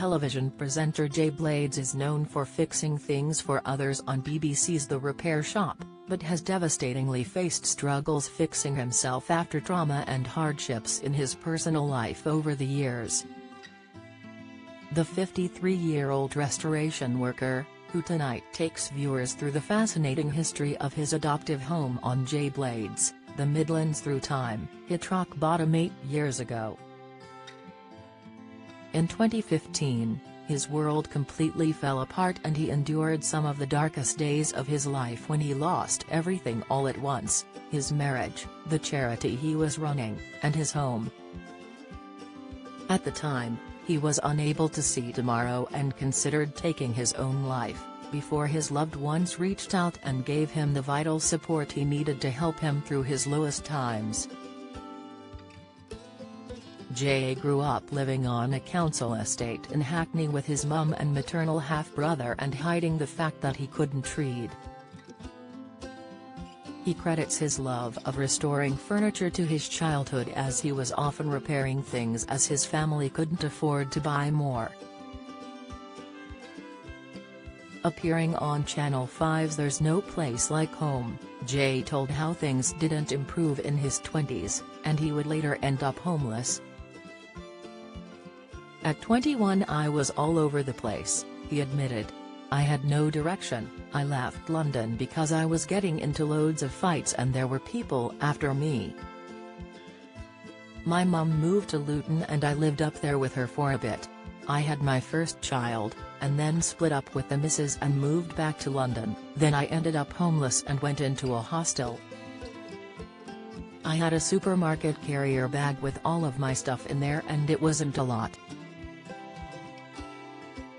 television presenter Jay Blades is known for fixing things for others on BBC's The Repair Shop, but has devastatingly faced struggles fixing himself after trauma and hardships in his personal life over the years. The 53-year-old restoration worker, who tonight takes viewers through the fascinating history of his adoptive home on Jay Blades, The Midlands Through Time, hit rock bottom 8 years ago. In 2015, his world completely fell apart and he endured some of the darkest days of his life when he lost everything all at once: his marriage, the charity he was running, and his home. At the time, he was unable to see tomorrow and considered taking his own life, before his loved ones reached out and gave him the vital support he needed to help him through his lowest times. Jay grew up living on a council estate in Hackney with his mum and maternal half-brother and hiding the fact that he couldn't read. He credits his love of restoring furniture to his childhood, as he was often repairing things as his family couldn't afford to buy more. Appearing on Channel 5's There's No Place Like Home, Jay told how things didn't improve in his 20s, and he would later end up homeless. "At 21 I was all over the place," he admitted. "I had no direction. I left London because I was getting into loads of fights and there were people after me. My mum moved to Luton and I lived up there with her for a bit. I had my first child, and then split up with the missus and moved back to London. Then I ended up homeless and went into a hostel. I had a supermarket carrier bag with all of my stuff in there and it wasn't a lot."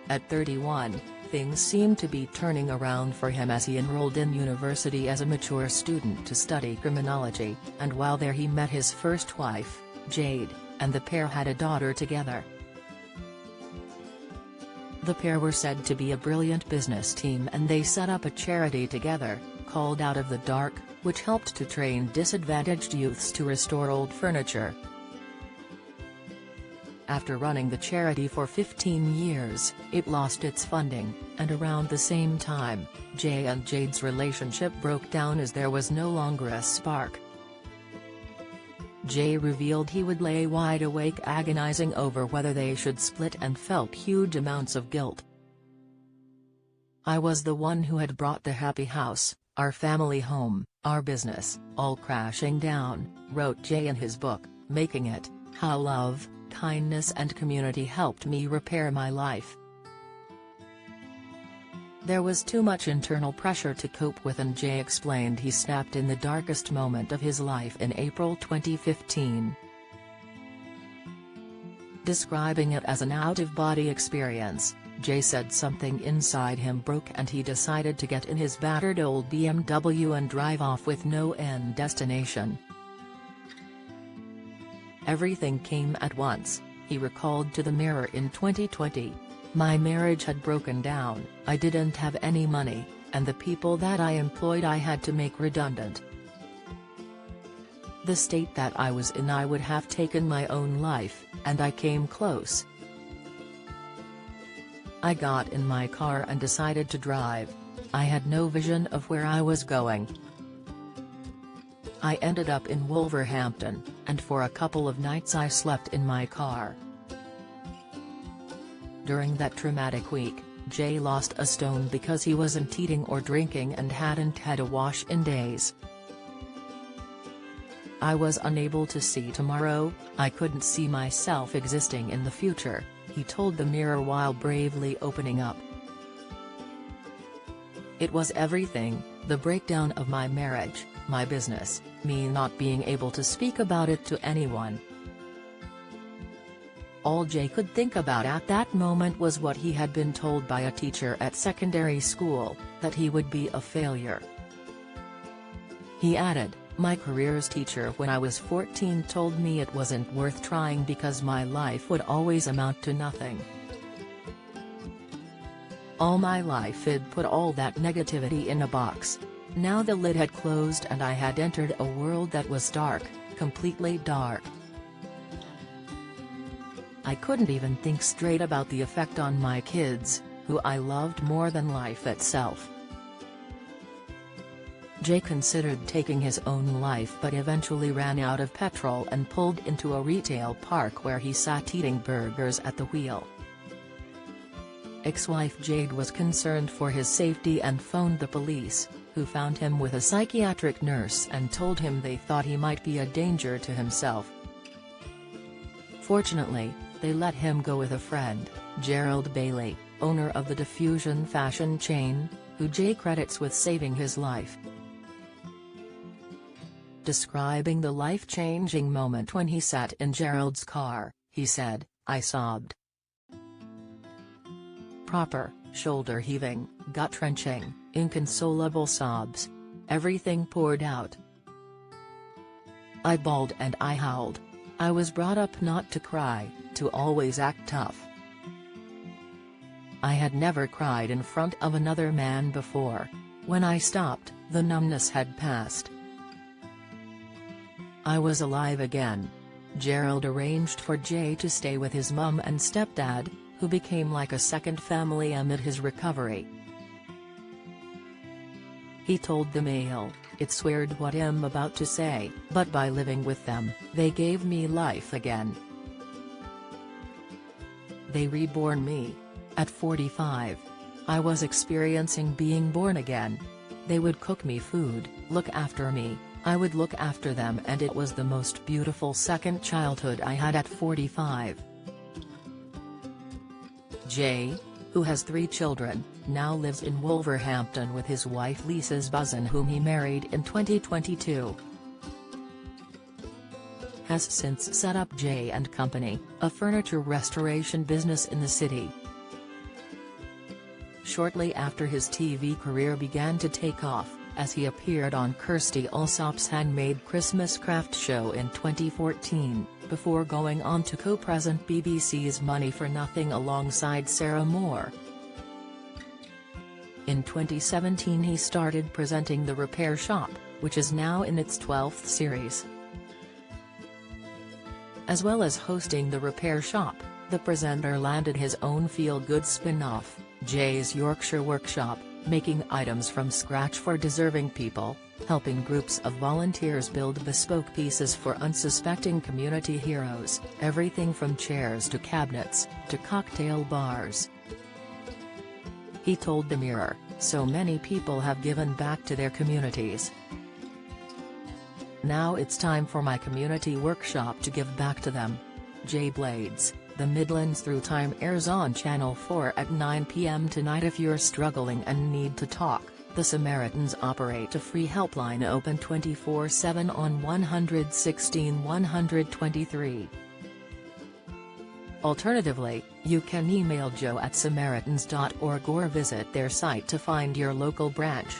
At 31, things seemed to be turning around for him as he enrolled in university as a mature student to study criminology, and while there he met his first wife, Jade, and the pair had a daughter together. The pair were said to be a brilliant business team and they set up a charity together, called Out of the Dark, which helped to train disadvantaged youths to restore old furniture. After running the charity for 15 years, it lost its funding, and around the same time, Jay and Jade's relationship broke down as there was no longer a spark. Jay revealed he would lay wide awake agonizing over whether they should split and felt huge amounts of guilt. "I was the one who had brought the happy house, our family home, our business, all crashing down," wrote Jay in his book, Making It: How Love, Kindness and Community Helped Me Repair My Life. There was too much internal pressure to cope with, and Jay explained he snapped in the darkest moment of his life in April 2015. Describing it as an out-of-body experience, Jay said something inside him broke and he decided to get in his battered old BMW and drive off with no end destination. "Everything came at once," he recalled to the Mirror in 2020. "My marriage had broken down, I didn't have any money, and the people that I employed I had to make redundant. The state that I was in, I would have taken my own life, and I came close. I got in my car and decided to drive. I had no vision of where I was going. I ended up in Wolverhampton, and for a couple of nights I slept in my car." During that traumatic week, Jay lost a stone because he wasn't eating or drinking and hadn't had a wash in days. "I was unable to see tomorrow, I couldn't see myself existing in the future," he told the Mirror while bravely opening up. "It was everything: the breakdown of my marriage, my business, me not being able to speak about it to anyone. All Jay could think about at that moment was what he had been told by a teacher at secondary school, that he would be a failure." He added, "My careers teacher when I was 14 told me it wasn't worth trying because my life would always amount to nothing. All my life I'd put all that negativity in a box. Now the lid had closed and I had entered a world that was dark, completely dark." I couldn't even think straight about the effect on my kids, who I loved more than life itself. Jay considered taking his own life but eventually ran out of petrol and pulled into a retail park where he sat eating burgers at the wheel. Ex-wife Jade was concerned for his safety and phoned the police, who found him with a psychiatric nurse and told him they thought he might be a danger to himself. Fortunately, they let him go with a friend, Gerald Bailey, owner of the Diffusion fashion chain, who Jay credits with saving his life. Describing the life-changing moment when he sat in Gerald's car, he said, "I sobbed. Proper, shoulder-heaving, gut-wrenching, inconsolable sobs. Everything poured out. I bawled and I howled. I was brought up not to cry, to always act tough. I had never cried in front of another man before. When I stopped, the numbness had passed. I was alive again." Gerald arranged for Jay to stay with his mum and stepdad, who became like a second family amid his recovery. He told the Mail, "It's weird what I'm about to say, but by living with them, they gave me life again. They reborn me. At 45. I was experiencing being born again. They would cook me food, look after me, I would look after them, and it was the most beautiful second childhood I had at 45. Jay, who has 3 children, now lives in Wolverhampton with his wife Lisa Zbuzan, whom he married in 2022. Has since set up Jay & Company, a furniture restoration business in the city. Shortly after his TV career began to take off, as he appeared on Kirstie Allsopp's Handmade Christmas Craft Show in 2014, before going on to co-present BBC's Money for Nothing alongside Sarah Moore. In 2017 he started presenting The Repair Shop, which is now in its 12th series. As well as hosting The Repair Shop, the presenter landed his own feel-good spin-off, Jay's Yorkshire Workshop, making items from scratch for deserving people, helping groups of volunteers build bespoke pieces for unsuspecting community heroes, everything from chairs to cabinets, to cocktail bars. He told The Mirror, "So many people have given back to their communities. Now it's time for my community workshop to give back to them." Jay Blades, The Midlands Through Time airs on Channel 4 at 9 p.m. tonight. If you're struggling and need to talk, the Samaritans operate a free helpline open 24/7 on 116 123. Alternatively, you can email joe@samaritans.org or visit their site to find your local branch.